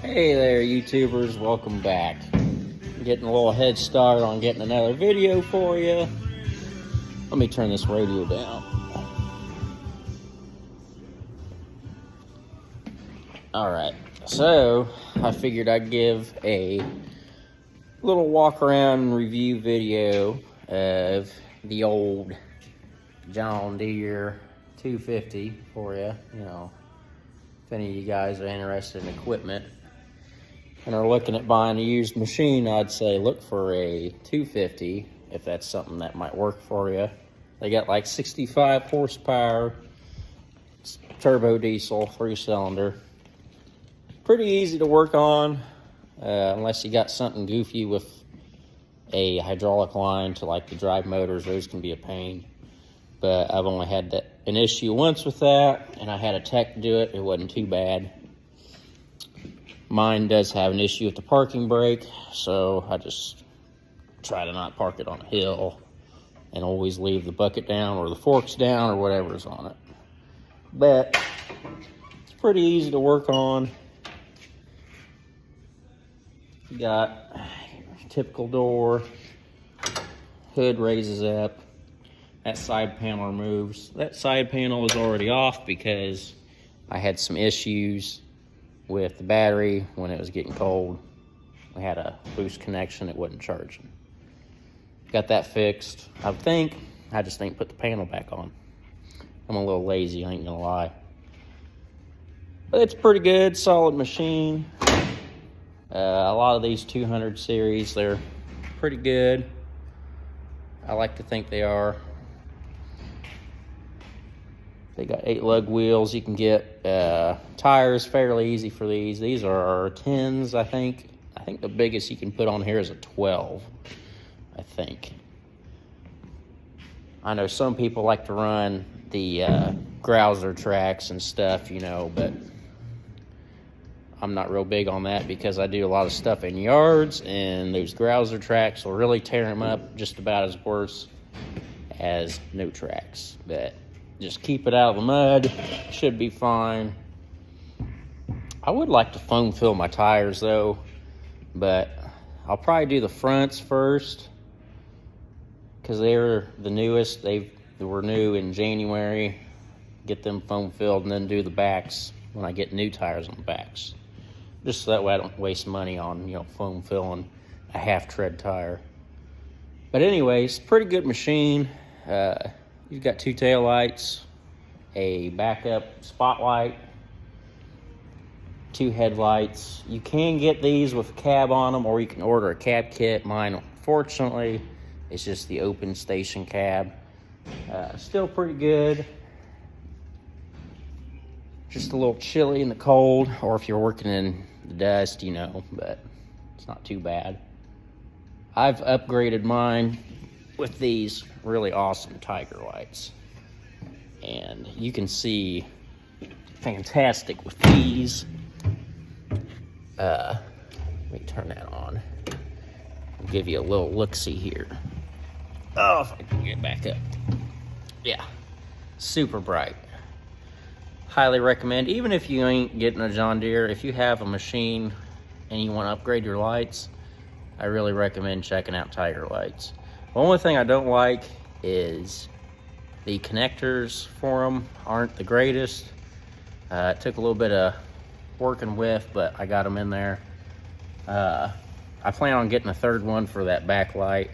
Hey there, YouTubers, welcome back. I'm getting a little head start on getting another video for you. Let me turn this radio down. Alright, so I figured I'd give a little walk around review video of the old John Deere 250 for you. You know, if any of you guys are interested in equipment and are looking at buying a used machine, I'd say look for a 250 if that's something that might work for you. They got like 65 horsepower, turbo diesel, 3-cylinder. Pretty easy to work on, unless you got something goofy with a hydraulic line to like the drive motors. Those can be a pain. But I've only had an issue once with that, and I had a tech do it. It wasn't too bad. Mine does have an issue with the parking brake, so I just try to not park it on a hill and always leave the bucket down or the forks down or whatever's on it. But it's pretty easy to work on. You got typical door, hood raises up, that side panel removes. That side panel is already off because I had some issues with the battery when it was getting cold. We had a loose connection, it wasn't charging. Got that fixed. I just ain't put the panel back on. I'm a little lazy, I ain't gonna lie. But it's pretty good, solid machine. A lot of these 200 series, they're pretty good. I like to think they are. They got 8 lug wheels. You can get tires fairly easy for these. These are 10s, I think. I think the biggest you can put on here is a 12, I think. I know some people like to run the Grouser tracks and stuff, you know, but I'm not real big on that because I do a lot of stuff in yards, and those Grouser tracks will really tear them up just about as worse as no tracks. But just keep it out of the mud, should be fine. I would like to foam fill my tires though, but I'll probably do the fronts first because they're the newest. They were new in January. Get them foam filled and then do the backs when I get new tires on the backs. Just so that way I don't waste money on, you know, foam filling a half tread tire. But anyways, pretty good machine. You've got 2 taillights, a backup spotlight, 2 headlights. You can get these with a cab on them, or you can order a cab kit. Mine, unfortunately, it's just the open station cab. Still pretty good. Just a little chilly in the cold, or if you're working in the dust, you know, but it's not too bad. I've upgraded mine with these really awesome Tiger lights, and you can see fantastic with these. Let me turn that on. I'll give you a little look-see here. Oh, if I can get back up. Yeah, super bright. Highly recommend, even if you ain't getting a John Deere, if you have a machine and you want to upgrade your lights, I really recommend checking out Tiger lights. The only thing I don't like is the connectors for them aren't the greatest. It took a little bit of working with, but I got them in there. I plan on getting a 3rd one for that backlight,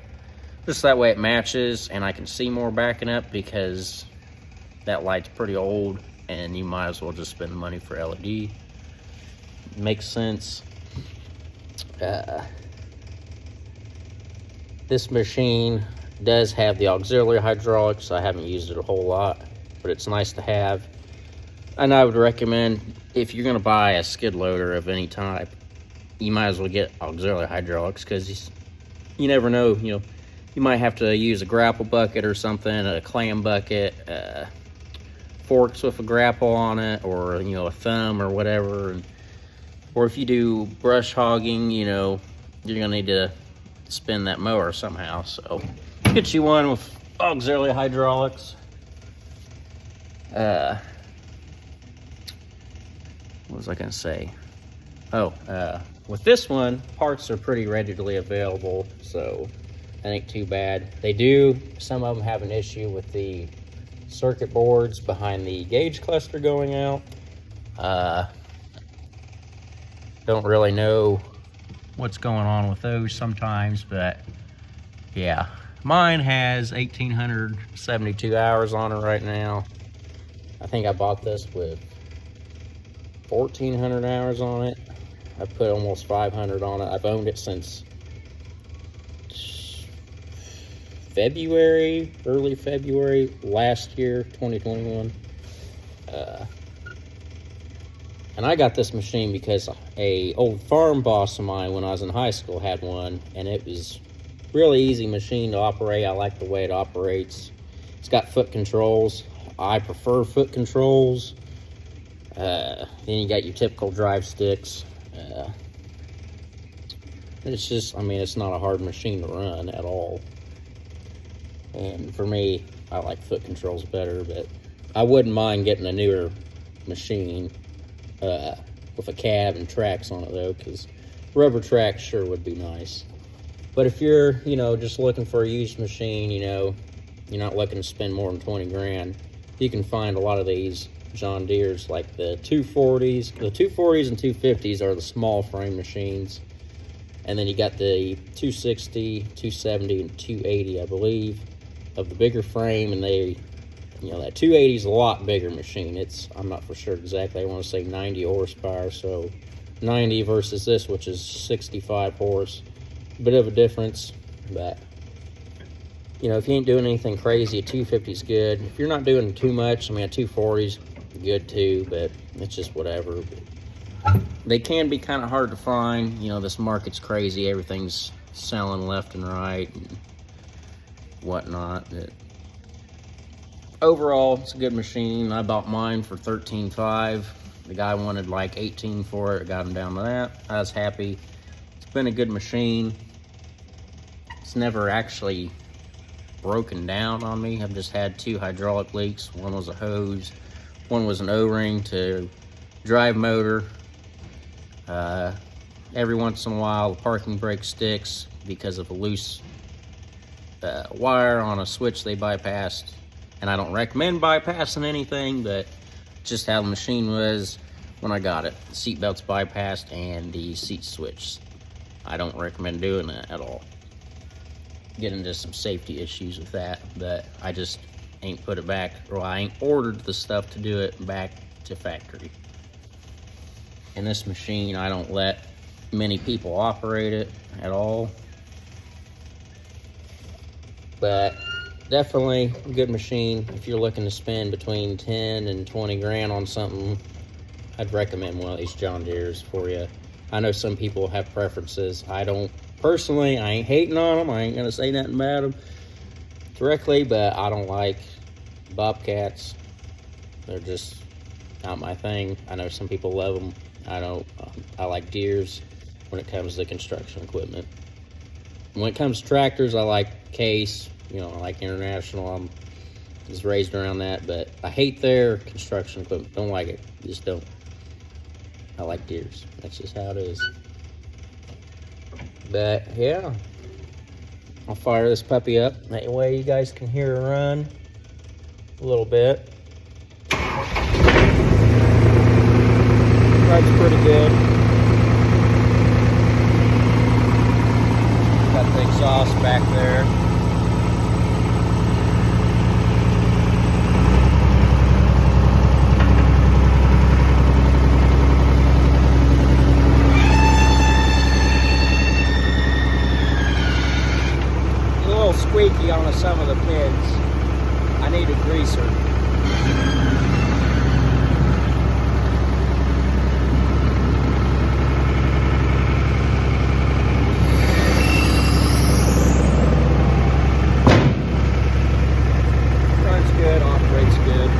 just that way it matches and I can see more backing up, because that light's pretty old and you might as well just spend the money for LED. Makes sense. This machine does have the auxiliary hydraulics. I haven't used it a whole lot, but it's nice to have. And I would recommend, if you're gonna buy a skid loader of any type, you might as well get auxiliary hydraulics, because you never know, you know, you might have to use a grapple bucket or something, a clam bucket, forks with a grapple on it, or, you know, a thumb or whatever. Or if you do brush hogging, you know, you're gonna need to spin that mower somehow. So get you one with auxiliary hydraulics. What was I gonna say? With this one, parts are pretty readily available, so that ain't too bad. Some of them have an issue with the circuit boards behind the gauge cluster going out. Don't really know what's going on with those sometimes, but yeah. Mine has 1,872 hours on it right now. I think I bought this with 1,400 hours on it. I put almost 500 on it. I've owned it since early February last year, 2021. And I got this machine because a old farm boss of mine when I was in high school had one, and it was really easy machine to operate. I like the way it operates. It's got foot controls. I prefer foot controls. Then you got your typical drive sticks. It's just, I mean, it's not a hard machine to run at all. And for me, I like foot controls better, but I wouldn't mind getting a newer machine with a cab and tracks on it though, because rubber tracks sure would be nice. But if you're, just looking for a used machine, you're not looking to spend more than 20 grand, you can find a lot of these John Deere's, like the 240s. The 240s and 250s are the small frame machines. And then you got the 260, 270, and 280, I believe, of the bigger frame. And that 280 is a lot bigger machine. I'm not for sure exactly. I want to say 90 horsepower. So 90 versus this, which is 65 horse. Bit of a difference, but if you ain't doing anything crazy, a 250 is good. If you're not doing too much, I mean, a 240's good too, but it's just whatever. They can be kind of hard to find. This market's crazy. Everything's selling left and right and whatnot. But overall, it's a good machine. I bought mine for $13,500. The guy wanted like $18,000 for it. I got him down to that. I was happy. It's been a good machine. It's never actually broken down on me. I've just had 2 hydraulic leaks. One was a hose, one was an O-ring to drive motor. Every once in a while, the parking brake sticks because of a loose wire on a switch they bypassed. And I don't recommend bypassing anything, but just how the machine was when I got it. The seat belt's bypassed and the seat switch. I don't recommend doing that at all. Get into some safety issues with that, but I just ain't put it back, or I ain't ordered the stuff to do it back to factory. And this machine, I don't let many people operate it at all. But definitely a good machine. If you're looking to spend between 10 and 20 grand on something, I'd recommend one of these John Deere's for you. I know some people have preferences. I don't personally. I ain't hating on them. I ain't gonna say nothing about them directly, but I don't like Bobcats. They're just not my thing. I know some people love them. I don't. I like Deere's when it comes to construction equipment. When it comes to tractors, I like Case. I like International. I was raised around that, but I hate their construction equipment. Don't like it. Just don't. I like Deere's. That's just how it is. But yeah, I'll fire this puppy up. That way you guys can hear her run a little bit. Runs pretty good. Got the exhaust back there. Squeaky on some of the pins. I need a greaser. Runs good, operates good.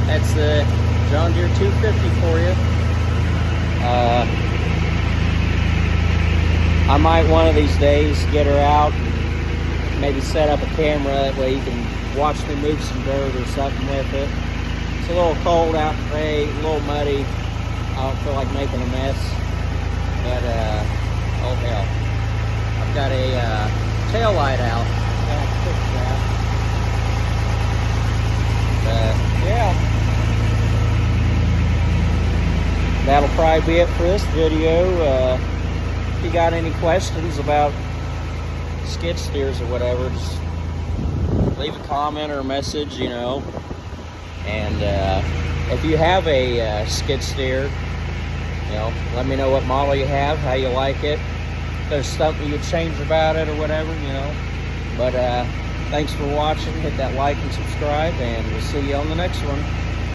That's the John Deere 250 for you. I might one of these days get her out and maybe set up a camera, that way you can watch me move some dirt or something with it. It's a little cold out today, a little muddy. I don't feel like making a mess, but oh hell. I've got a tail light out. I have to fix that. But yeah, that'll probably be it for this video. If you got any questions about skid steers or whatever, just leave a comment or a message, you know. And if you have a skid steer, you know, let me know what model you have, how you like it. If there's something you'd change about it or whatever, you know. But thanks for watching. Hit that like and subscribe, and we'll see you on the next one.